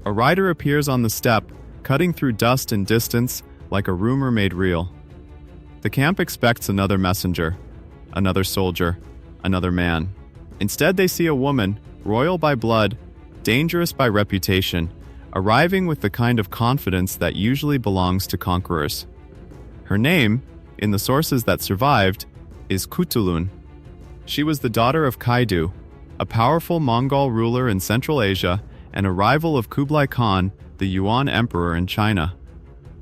A rider appears on the steppe, cutting through dust and distance like a rumor made real. The camp expects another messenger, another soldier, another man. Instead, they see a woman, royal by blood, dangerous by reputation, arriving with the kind of confidence that usually belongs to conquerors. Her name, in the sources that survived, is Khutulun. She was the daughter of Kaidu, a powerful Mongol ruler in Central Asia and a rival of Kublai Khan, the Yuan emperor in China.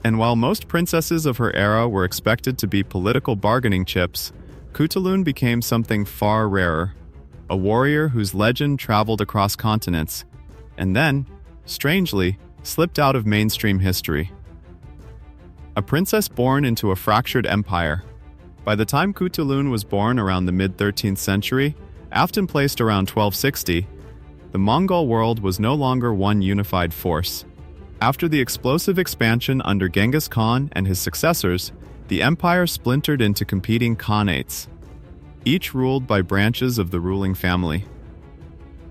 And while most princesses of her era were expected to be political bargaining chips, Khutulun became something far rarer, a warrior whose legend traveled across continents, and then, strangely, slipped out of mainstream history. A princess born into a fractured empire. By the time Khutulun was born around the mid-13th century, often placed around 1260, the Mongol world was no longer one unified force. After the explosive expansion under Genghis Khan and his successors, the empire splintered into competing khanates, each ruled by branches of the ruling family.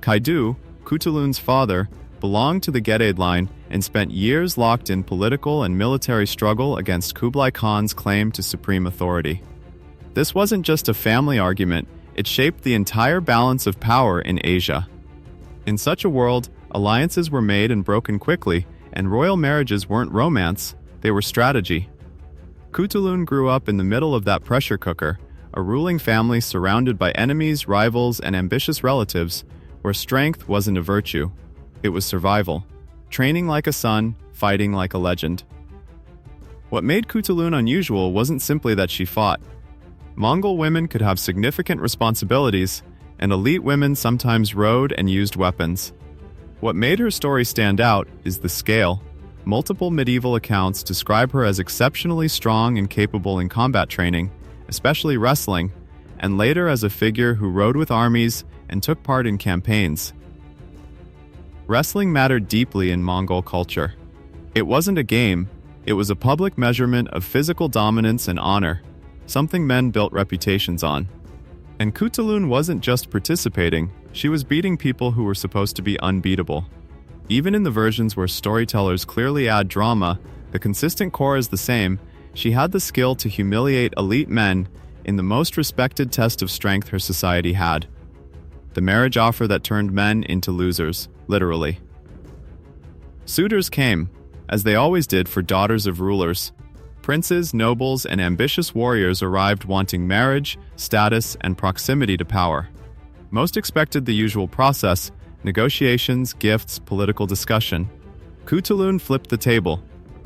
Kaidu, Khutulun's father, belonged to the Gedade line and spent years locked in political and military struggle against Kublai Khan's claim to supreme authority. This wasn't just a family argument, it shaped the entire balance of power in Asia. In such a world, alliances were made and broken quickly, and royal marriages weren't romance, they were strategy. Khutulun grew up in the middle of that pressure cooker, a ruling family surrounded by enemies, rivals, and ambitious relatives, where strength wasn't a virtue. It was survival. Training like a son, fighting like a legend. What made Khutulun unusual wasn't simply that she fought. Mongol women could have significant responsibilities, and elite women sometimes rode and used weapons. What made her story stand out is the scale. Multiple medieval accounts describe her as exceptionally strong and capable in combat training, especially wrestling, and later as a figure who rode with armies and took part in campaigns. Wrestling mattered deeply in Mongol culture. It wasn't a game, it was a public measurement of physical dominance and honor, something men built reputations on. And Khutulun wasn't just participating, she was beating people who were supposed to be unbeatable. Even in the versions where storytellers clearly add drama, the consistent core is the same. She had the skill to humiliate elite men in the most respected test of strength her society had. The marriage offer that turned men into losers, literally. Suitors came, as they always did for daughters of rulers. Princes, nobles, and ambitious warriors arrived wanting marriage, status, and proximity to power. Most expected the usual process: negotiations, gifts, political discussion. Khutulun flipped the table.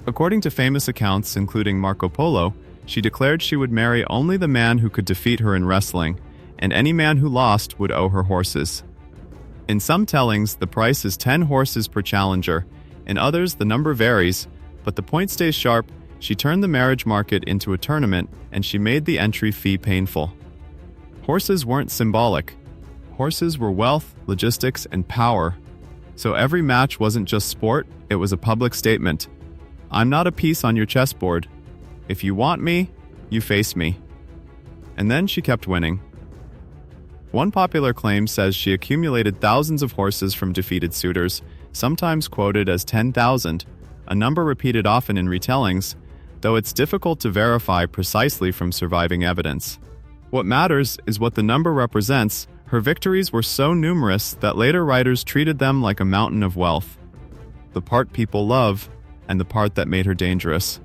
According to famous accounts, including Marco Polo, she declared she would marry only the man who could defeat her in wrestling, and any man who lost would owe her horses. In some tellings, the price is 10 horses per challenger. In others, the number varies, but the point stays sharp. She turned the marriage market into a tournament, and she made the entry fee painful. Horses weren't symbolic. Horses were wealth, logistics, and power. So every match wasn't just sport, it was a public statement. I'm not a piece on your chessboard. If you want me, you face me. And then she kept winning. One popular claim says she accumulated thousands of horses from defeated suitors, sometimes quoted as 10,000, a number repeated often in retellings, though it's difficult to verify precisely from surviving evidence. What matters is what the number represents. Her victories were so numerous that later writers treated them like a mountain of wealth. The part people love, and the part that made her dangerous.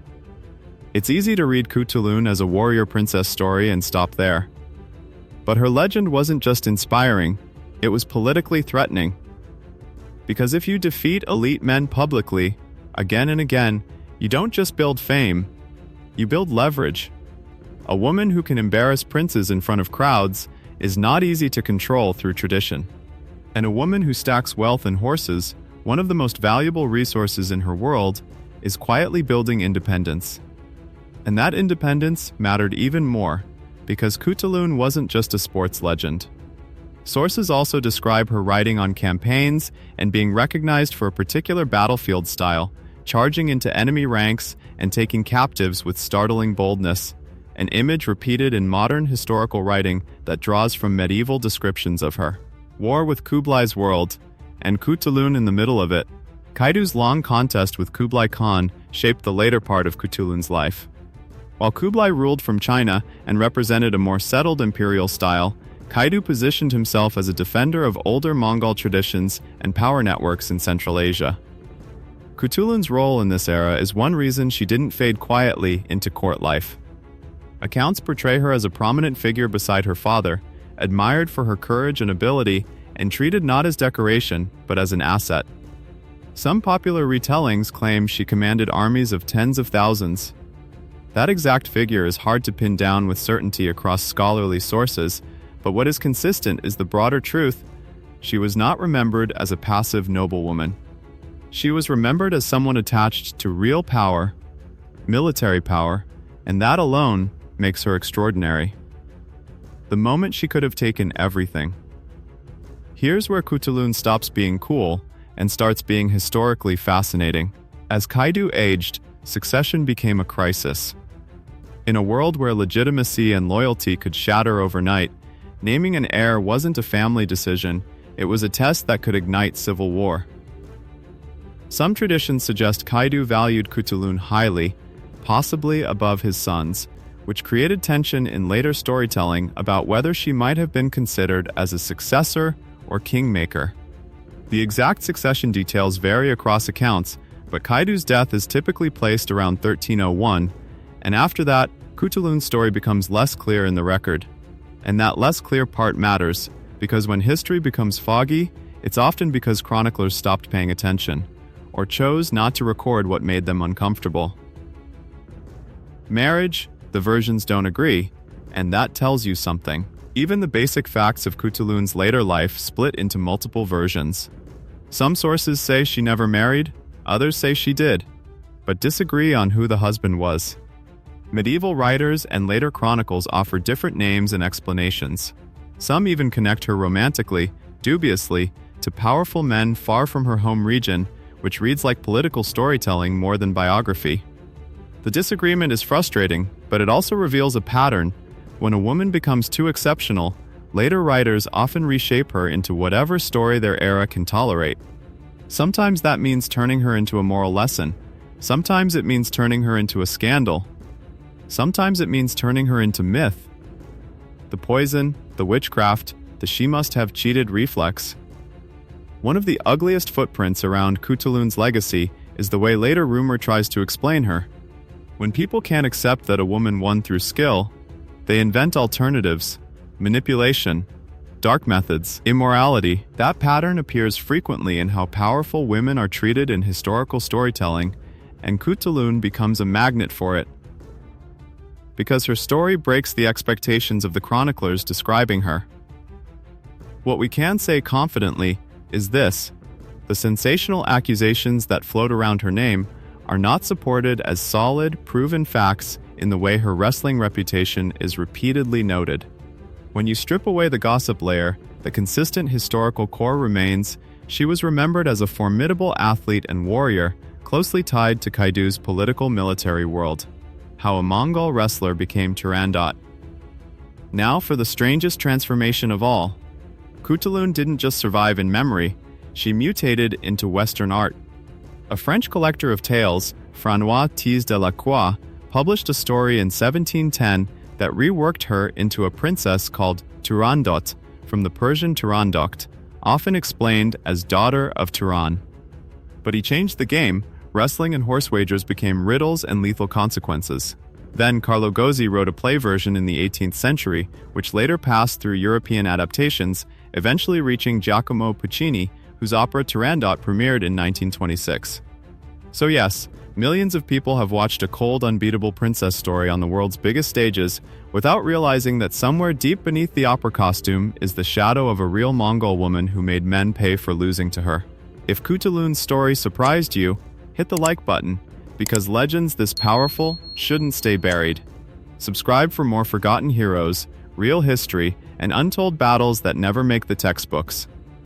It's easy to read Khutulun as a warrior princess story and stop there. But her legend wasn't just inspiring, it was politically threatening. Because if you defeat elite men publicly, again and again, you don't just build fame, you build leverage. A woman who can embarrass princes in front of crowds is not easy to control through tradition. And a woman who stacks wealth and horses, one of the most valuable resources in her world, is quietly building independence. And that independence mattered even more, because Khutulun wasn't just a sports legend. Sources also describe her riding on campaigns and being recognized for a particular battlefield style, charging into enemy ranks and taking captives with startling boldness, an image repeated in modern historical writing that draws from medieval descriptions of her. War with Kublai's world, and Khutulun in the middle of it, Kaidu's long contest with Kublai Khan shaped the later part of Khutulun's life. While Kublai ruled from China and represented a more settled imperial style, Kaidu positioned himself as a defender of older Mongol traditions and power networks in Central Asia. Khutulun's role in this era is one reason she didn't fade quietly into court life. Accounts portray her as a prominent figure beside her father, admired for her courage and ability, and treated not as decoration, but as an asset. Some popular retellings claim she commanded armies of tens of thousands. That exact figure is hard to pin down with certainty across scholarly sources, but what is consistent is the broader truth: she was not remembered as a passive noblewoman. She was remembered as someone attached to real power, military power, and that alone makes her extraordinary. The moment she could have taken everything. Here's where Khutulun stops being cool and starts being historically fascinating. As Kaidu aged, succession became a crisis. In a world where legitimacy and loyalty could shatter overnight, naming an heir wasn't a family decision, it was a test that could ignite civil war. Some traditions suggest Kaidu valued Khutulun highly, possibly above his sons, which created tension in later storytelling about whether she might have been considered as a successor or kingmaker. The exact succession details vary across accounts, but Kaidu's death is typically placed around 1301, and after that, Khutulun's story becomes less clear in the record. And that less clear part matters, because when history becomes foggy, it's often because chroniclers stopped paying attention, or chose not to record what made them uncomfortable. Marriage, the versions don't agree, and that tells you something. Even the basic facts of Khutulun's later life split into multiple versions. Some sources say she never married, others say she did, but disagree on who the husband was. Medieval writers and later chronicles offer different names and explanations. Some even connect her romantically, dubiously, to powerful men far from her home region, which reads like political storytelling more than biography. The disagreement is frustrating, but it also reveals a pattern. When a woman becomes too exceptional, later writers often reshape her into whatever story their era can tolerate. Sometimes that means turning her into a moral lesson. Sometimes it means turning her into a scandal. Sometimes it means turning her into myth. The poison, the witchcraft, the she must have cheated reflex. One of the ugliest footprints around Khutulun's legacy is the way later rumor tries to explain her. When people can't accept that a woman won through skill, they invent alternatives, manipulation, dark methods, immorality. That pattern appears frequently in how powerful women are treated in historical storytelling, and Khutulun becomes a magnet for it. Because her story breaks the expectations of the chroniclers describing her. What we can say confidently is this: the sensational accusations that float around her name are not supported as solid, proven facts in the way her wrestling reputation is repeatedly noted. When you strip away the gossip layer, the consistent historical core remains. She was remembered as a formidable athlete and warrior, closely tied to Kaidu's political military world. How a Mongol wrestler became Turandot. Now for the strangest transformation of all. Khutulun didn't just survive in memory, she mutated into Western art. A French collector of tales, François Thys de la Croix, published a story in 1710 that reworked her into a princess called Turandot, from the Persian Turandot, often explained as daughter of Turan. But he changed the game. Wrestling and horse wagers became riddles and lethal consequences. Then Carlo Gozzi wrote a play version in the 18th century, which later passed through European adaptations, eventually reaching Giacomo Puccini, whose opera Turandot premiered in 1926. So yes, millions of people have watched a cold, unbeatable princess story on the world's biggest stages without realizing that somewhere deep beneath the opera costume is the shadow of a real Mongol woman who made men pay for losing to her. If Khutulun's story surprised you, hit the like button, because legends this powerful shouldn't stay buried. Subscribe for more forgotten heroes, real history, and untold battles that never make the textbooks.